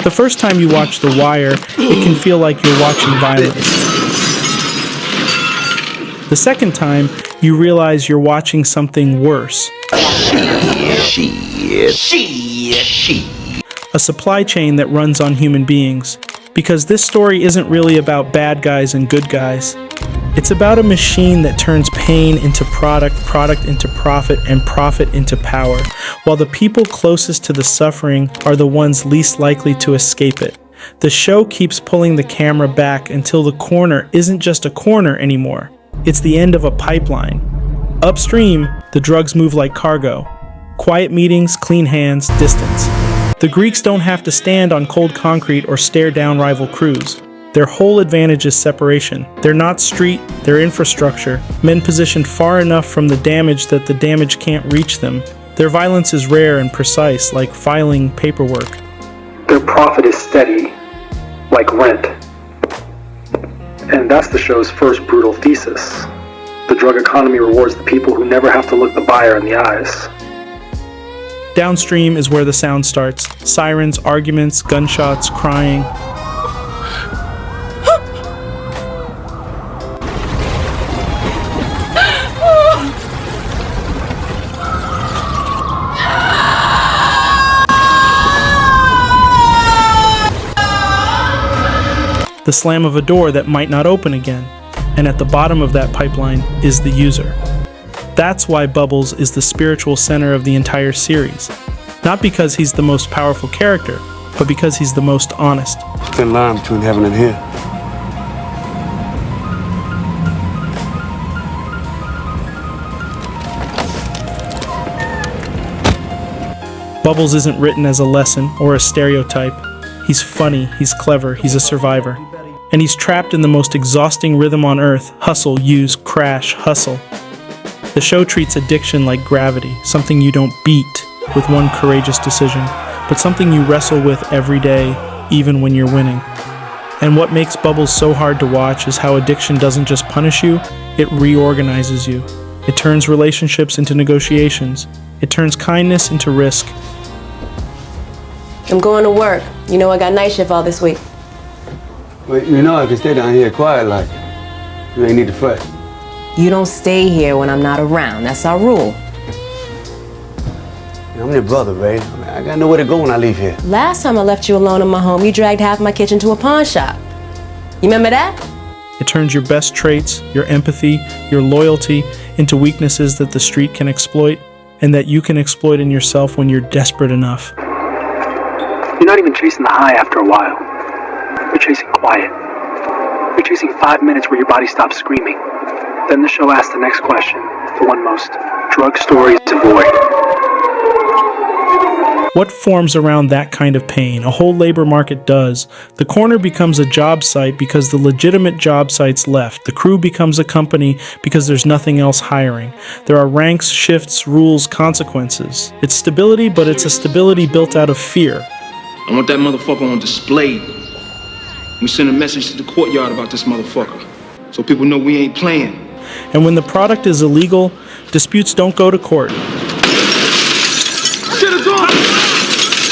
The first time you watch The Wire, it can feel like you're watching violence. The second time, you realize you're watching something worse. A supply chain that runs on human beings. Because this story isn't really about bad guys and good guys. It's about a machine that turns pain into product, product into profit, and profit into power, while the people closest to the suffering are the ones least likely to escape it. The show keeps pulling the camera back until the corner isn't just a corner anymore. It's the end of a pipeline. Upstream, the drugs move like cargo. Quiet meetings, clean hands, distance. The Greeks don't have to stand on cold concrete or stare down rival crews. Their whole advantage is separation. They're not street, they're infrastructure. Men positioned far enough from the damage that the damage can't reach them. Their violence is rare and precise, like filing paperwork. Their profit is steady, like rent. And that's the show's first brutal thesis. The drug economy rewards the people who never have to look the buyer in the eyes. Downstream is where the sound starts. Sirens, arguments, gunshots, crying. The slam of a door that might not open again. And at the bottom of that pipeline is the user. That's why Bubbles is the spiritual center of the entire series. Not because he's the most powerful character, but because he's the most honest. Thin line between heaven and here. Bubbles isn't written as a lesson or a stereotype. He's funny, he's clever, he's a survivor. And he's trapped in the most exhausting rhythm on earth: hustle, use, crash, hustle. The show treats addiction like gravity, something you don't beat with one courageous decision, but something you wrestle with every day, even when you're winning. And what makes Bubbles so hard to watch is how addiction doesn't just punish you, it reorganizes you. It turns relationships into negotiations. It turns kindness into risk. I'm going to work. You know I got night shift all this week. Well, you know I can stay down here quiet like you ain't need to fret. You don't stay here when I'm not around. That's our rule. I'm your brother, Ray. I gotta know where to go when I leave here. Last time I left you alone in my home, you dragged half my kitchen to a pawn shop. You remember that? It turns your best traits, your empathy, your loyalty into weaknesses that the street can exploit, and that you can exploit in yourself when you're desperate enough. You're not even chasing the high after a while. You're chasing quiet. You're chasing 5 minutes where your body stops screaming. Then the show asks the next question, the one most drug stories avoid. What forms around that kind of pain? A whole labor market does. The corner becomes a job site because the legitimate job sites left. The crew becomes a company because there's nothing else hiring. There are ranks, shifts, rules, consequences. It's stability, but it's a stability built out of fear. I want that motherfucker on display. We send a message to the courtyard about this motherfucker, so people know we ain't playing. And when the product is illegal, disputes don't go to court. Shit is on!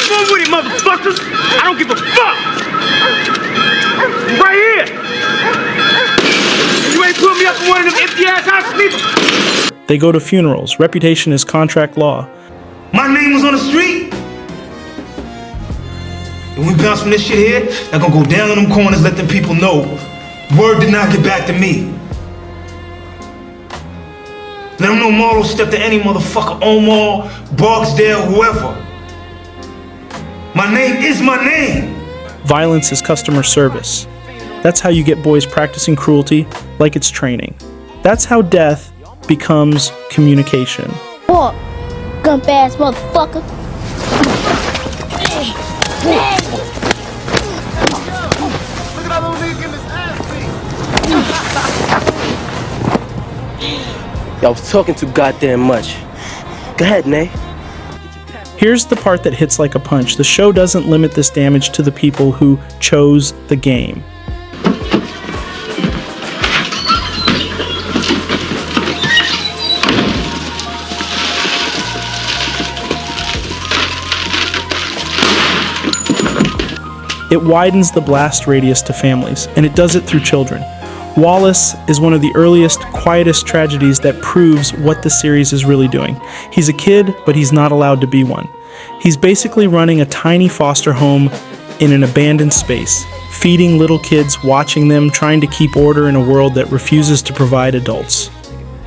Come on with it, motherfuckers! I don't give a fuck! Right here! You ain't put me up in one of them empty-ass house sleepers! They go to funerals. Reputation is contract law. My name was on the street! When we bounce from this shit here, I'm gonna go down in them corners, let them people know word did not get back to me. Let them know Marlo stepped to any motherfucker, Omar, Barksdale, whoever. My name is my name. Violence is customer service. That's how you get boys practicing cruelty like it's training. That's how death becomes communication. What? Gump-ass motherfucker. Y'all was talking too goddamn much. Go ahead, Nay. Here's the part that hits like a punch. The show doesn't limit this damage to the people who chose the game. It widens the blast radius to families, and it does it through children. Wallace is one of the earliest, quietest tragedies that proves what the series is really doing. He's a kid, but he's not allowed to be one. He's basically running a tiny foster home in an abandoned space, feeding little kids, watching them, trying to keep order in a world that refuses to provide adults.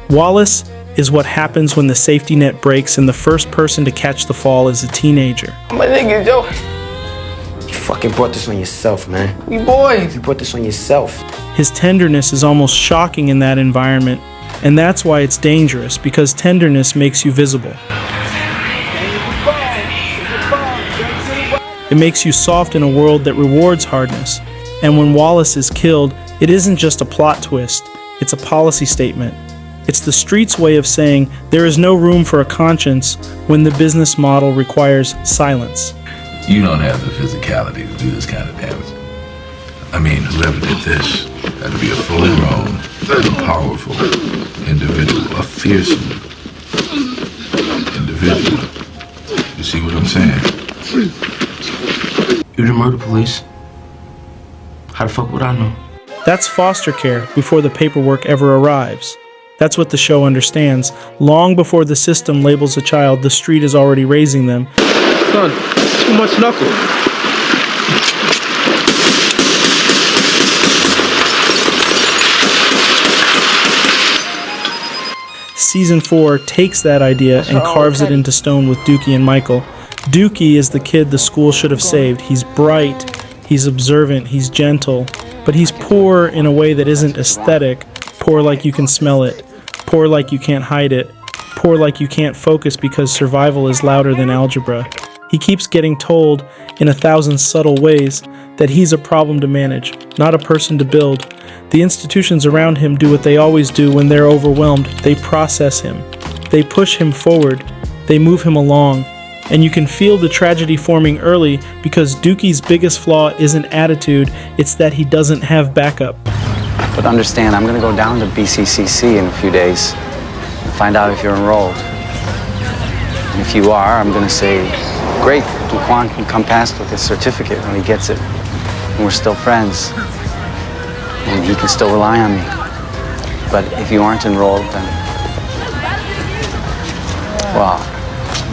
Wallace is what happens when the safety net breaks and the first person to catch the fall is a teenager. My nigga, Joe. You fucking brought this on yourself, man. We boys. You brought this on yourself. His tenderness is almost shocking in that environment, and that's why it's dangerous, because tenderness makes you visible. It makes you soft in a world that rewards hardness. And when Wallace is killed, it isn't just a plot twist, it's a policy statement. It's the street's way of saying there is no room for a conscience when the business model requires silence. You don't have the physicality to do this kind of damage. I mean, whoever did this had to be a full-grown, a powerful individual, a fearsome individual. You see what I'm saying? You're the murder police. How the fuck would I know? That's foster care before the paperwork ever arrives. That's what the show understands. Long before the system labels a child, the street is already raising them. Son, it's too much knuckle. Season 4 takes that idea and carves it into stone with Dookie and Michael. Dookie is the kid the school should have saved. He's bright, he's observant, he's gentle, but he's poor in a way that isn't aesthetic. Poor like you can smell it, poor like you can't hide it, poor like you can't focus because survival is louder than algebra. He keeps getting told in 1,000 subtle ways that he's a problem to manage, not a person to build. The institutions around him do what they always do when they're overwhelmed. They process him. They push him forward. They move him along. And you can feel the tragedy forming early because Dookie's biggest flaw isn't attitude, it's that he doesn't have backup. But understand, I'm going to go down to BCCC in a few days and find out if you're enrolled. And if you are, I'm going to say, great, Duquan can come past with his certificate when he gets it. And we're still friends. And he can still rely on me. But if you aren't enrolled, then, well,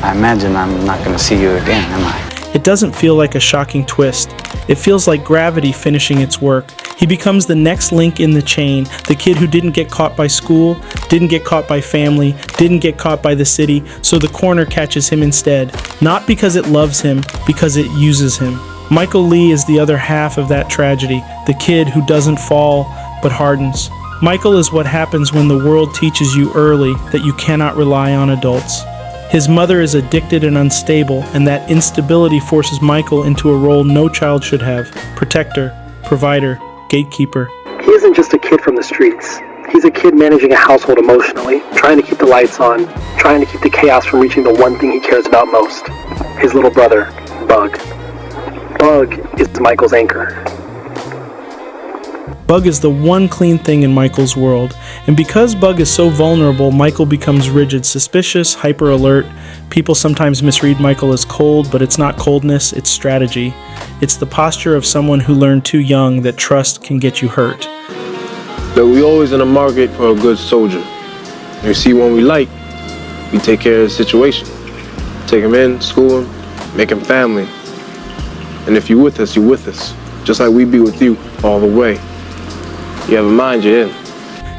I imagine I'm not going to see you again, am I? It doesn't feel like a shocking twist. It feels like gravity finishing its work. He becomes the next link in the chain, the kid who didn't get caught by school, didn't get caught by family, didn't get caught by the city, so the corner catches him instead. Not because it loves him, because it uses him. Michael Lee is the other half of that tragedy, the kid who doesn't fall, but hardens. Michael is what happens when the world teaches you early that you cannot rely on adults. His mother is addicted and unstable, and that instability forces Michael into a role no child should have: protector, provider, gatekeeper. He isn't just a kid from the streets. He's a kid managing a household emotionally, trying to keep the lights on, trying to keep the chaos from reaching the one thing he cares about most: his little brother, Bug. Bug is Michael's anchor. Bug is the one clean thing in Michael's world, and because Bug is so vulnerable, Michael becomes rigid, suspicious, hyper-alert. People sometimes misread Michael as cold, but it's not coldness, it's strategy. It's the posture of someone who learned too young that trust can get you hurt. But we always in the market for a good soldier. You see one we like, we take care of the situation. Take him in, school him, make him family. And if you're with us, you're with us. Just like we be with you all the way. You have a mind, you're in.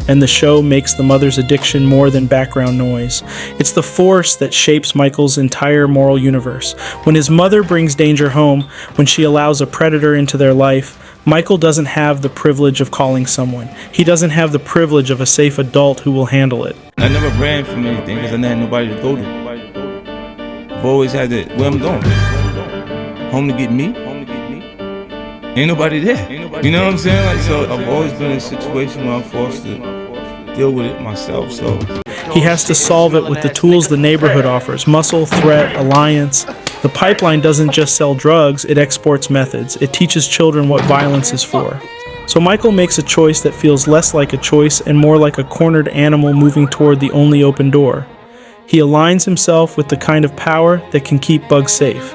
And the show makes the mother's addiction more than background noise. It's the force that shapes Michael's entire moral universe. When his mother brings danger home, when she allows a predator into their life, Michael doesn't have the privilege of calling someone. He doesn't have the privilege of a safe adult who will handle it. I never ran from anything because I never had nobody to go to. I've always had to, where I'm going. Home to get me? Ain't nobody there. You know what I'm saying? Like, so I've always been in a situation where I'm forced to deal with it myself, so. He has to solve it with the tools the neighborhood offers: muscle, threat, alliance. The pipeline doesn't just sell drugs, it exports methods. It teaches children what violence is for. So Michael makes a choice that feels less like a choice and more like a cornered animal moving toward the only open door. He aligns himself with the kind of power that can keep Bug safe.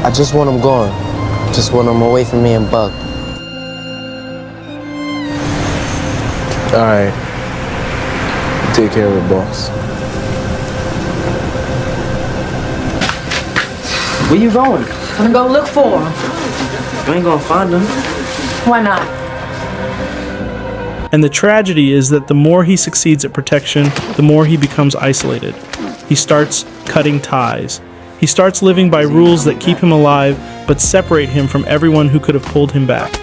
I just want him gone. Just want them away from me and Buck. Alright. Take care of it, boss. Where you going? I'm gonna go look for him. You ain't gonna find them. Why not? And the tragedy is that the more he succeeds at protection, the more he becomes isolated. He starts cutting ties. He starts living by rules that keep him alive, but separate him from everyone who could have pulled him back.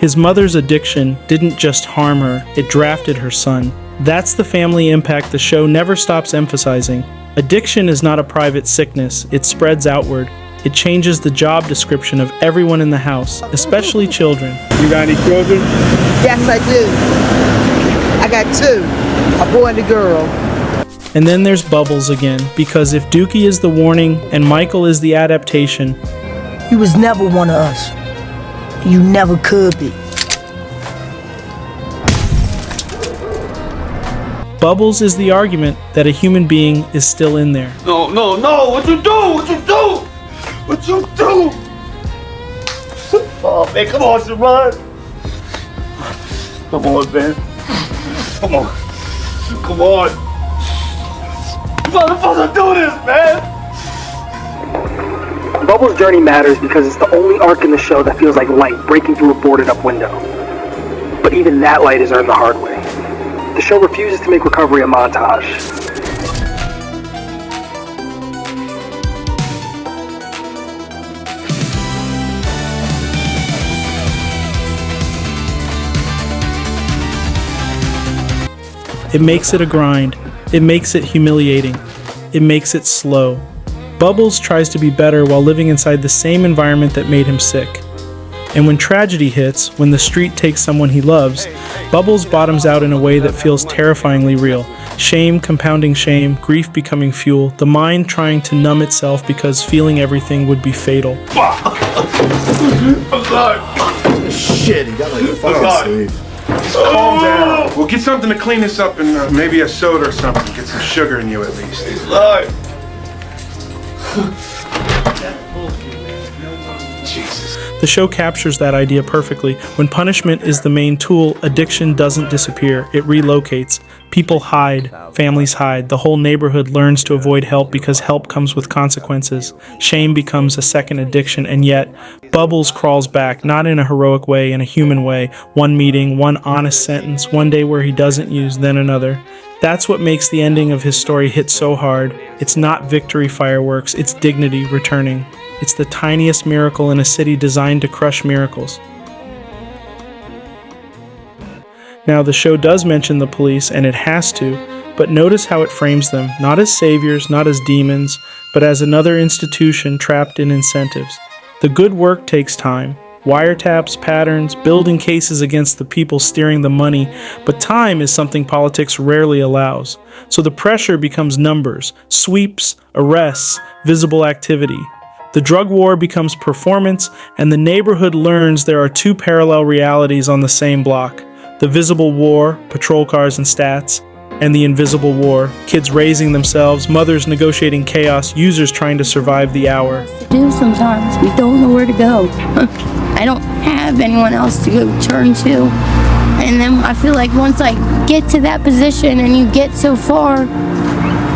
His mother's addiction didn't just harm her, it drafted her son. That's the family impact the show never stops emphasizing. Addiction is not a private sickness, it spreads outward. It changes the job description of everyone in the house, especially children. You got any children? Yes, I do. I got two, a boy and a girl. And then there's Bubbles again, because if Dookie is the warning and Michael is the adaptation, You was never one of us. You never could be. Bubbles is the argument that a human being is still in there. No, what you do? What you do? Oh, man, come on, Sharon. Come on, man. Come on. You're not supposed to do this, man. Bubbles' journey matters because it's the only arc in the show that feels like light breaking through a boarded-up window. But even that light is earned the hard way. The show refuses to make recovery a montage. It makes it a grind. It makes it humiliating. It makes it slow. Bubbles tries to be better while living inside the same environment that made him sick. And when tragedy hits, when the street takes someone he loves, Bubbles bottoms out in a way that feels terrifyingly real. Shame compounding shame, grief becoming fuel, the mind trying to numb itself because feeling everything would be fatal. I'm sorry. Shit, he got like a file sleeve. Calm down. We'll get something to clean this up and maybe a soda or something. Get some sugar in you at least. Sorry. Jesus. The show captures that idea perfectly. When punishment is the main tool, addiction doesn't disappear, it relocates. People hide, families hide, the whole neighborhood learns to avoid help because help comes with consequences. Shame becomes a second addiction, and yet, Bubbles crawls back, not in a heroic way, in a human way. One meeting, one honest sentence, one day where he doesn't use, then another. That's what makes the ending of his story hit so hard. It's not victory fireworks, it's dignity returning. It's the tiniest miracle in a city designed to crush miracles. Now, the show does mention the police, and it has to, but notice how it frames them, not as saviors, not as demons, but as another institution trapped in incentives. The good work takes time. Wiretaps, patterns, building cases against the people steering the money, but time is something politics rarely allows. So the pressure becomes numbers, sweeps, arrests, visible activity. The drug war becomes performance, and the neighborhood learns there are two parallel realities on the same block. The visible war, patrol cars and stats, and the invisible war, kids raising themselves, mothers negotiating chaos, users trying to survive the hour. Sometimes we don't know where to go. I don't have anyone else to go turn to. And then I feel like once I get to that position and you get so far,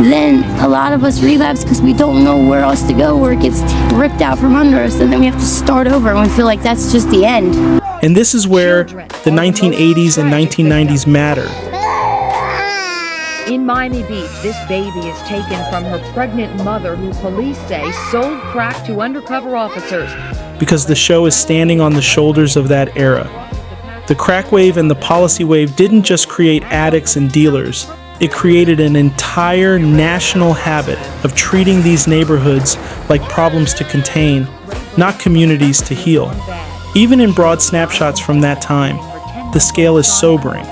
then a lot of us relapse because we don't know where else to go, where it gets ripped out from under us, and then we have to start over, and we feel like that's just the end. And this is where the 1980s and 1990s matter. In Miami Beach, this baby is taken from her pregnant mother, who police say sold crack to undercover officers. Because the show is standing on the shoulders of that era. The crack wave and the policy wave didn't just create addicts and dealers. It created an entire national habit of treating these neighborhoods like problems to contain, not communities to heal. Even in broad snapshots from that time, the scale is sobering.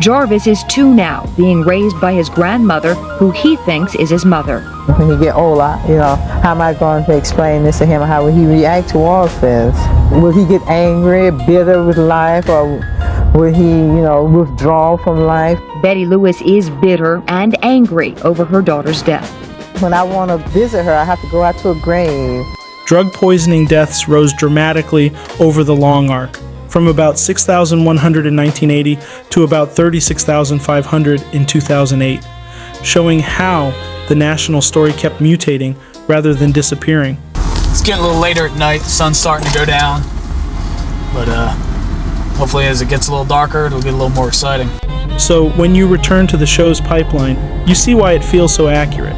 Jarvis is 2 now, being raised by his grandmother, who he thinks is his mother. When he get older, how am I going to explain this to him? How will he react towards this? Will he get angry, bitter with life, or will he, withdraw from life? Betty Lewis is bitter and angry over her daughter's death. When I want to visit her, I have to go out to a grave Drug poisoning deaths rose dramatically over the long arc, from about 6,100 in 1980 to about 36,500 in 2008, showing how the national story kept mutating rather than disappearing. It's getting a little later at night, the sun's starting to go down, but hopefully as it gets a little darker, it'll get a little more exciting. So when you return to the show's pipeline, you see why it feels so accurate.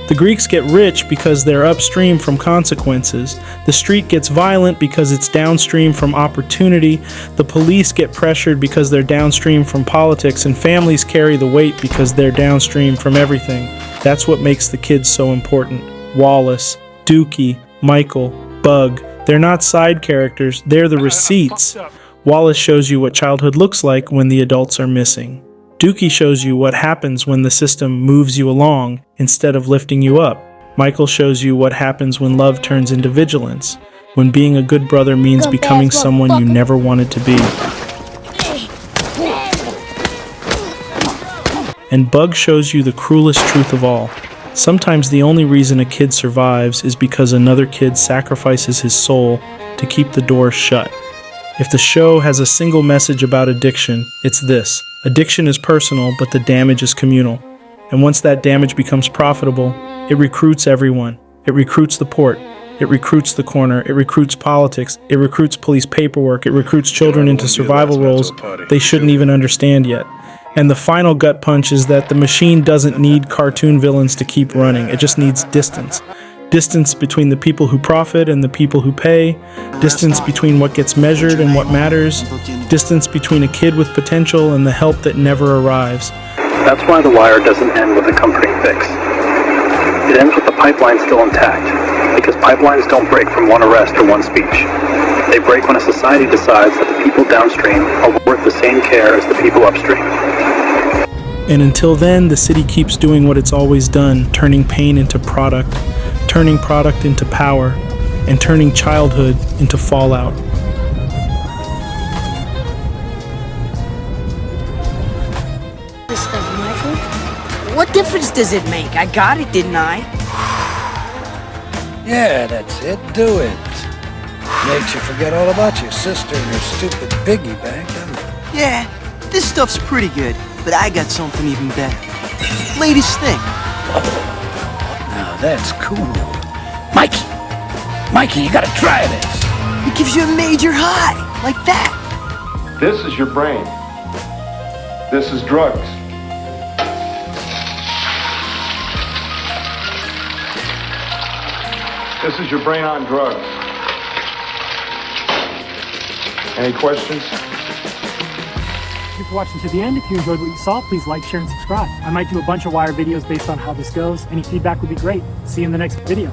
The Greeks get rich because they're upstream from consequences. The street gets violent because it's downstream from opportunity. The police get pressured because they're downstream from politics, and families carry the weight because they're downstream from everything. That's what makes the kids so important. Wallace, Dookie, Michael, Bug. They're not side characters, they're the receipts. Wallace shows you what childhood looks like when the adults are missing. Dookie shows you what happens when the system moves you along instead of lifting you up. Michael shows you what happens when love turns into vigilance, when being a good brother means becoming someone you never wanted to be. And Bug shows you the cruelest truth of all. Sometimes the only reason a kid survives is because another kid sacrifices his soul to keep the door shut. If the show has a single message about addiction, it's this. Addiction is personal, but the damage is communal. And once that damage becomes profitable, it recruits everyone. It recruits the port. It recruits the corner. It recruits politics. It recruits police paperwork. It recruits children into survival roles they shouldn't even understand yet. And the final gut punch is that the machine doesn't need cartoon villains to keep running. It just needs distance. Distance between the people who profit and the people who pay. Distance between what gets measured and what matters. Distance between a kid with potential and the help that never arrives. That's why The Wire doesn't end with a comforting fix. It ends with the pipeline still intact, because pipelines don't break from one arrest or one speech. They break when a society decides that the people downstream are worth the same care as the people upstream. And until then, the city keeps doing what it's always done, turning pain into product, turning product into power, and turning childhood into fallout. This stuff, Michael? What difference does it make? I got it, didn't I? Yeah, that's it. Do it. Makes you forget all about your sister and her stupid piggy bank, doesn't it? Yeah, this stuff's pretty good, but I got something even better. Latest thing. Now that's cool. Mikey, you gotta try this. It gives you a major high, like that. This is your brain. This is drugs. This is your brain on drugs. Any questions? Thank you for watching to the end. If you enjoyed what you saw, please like, share, and subscribe. I might do a bunch of Wire videos based on how this goes. Any feedback would be great. See you in the next video.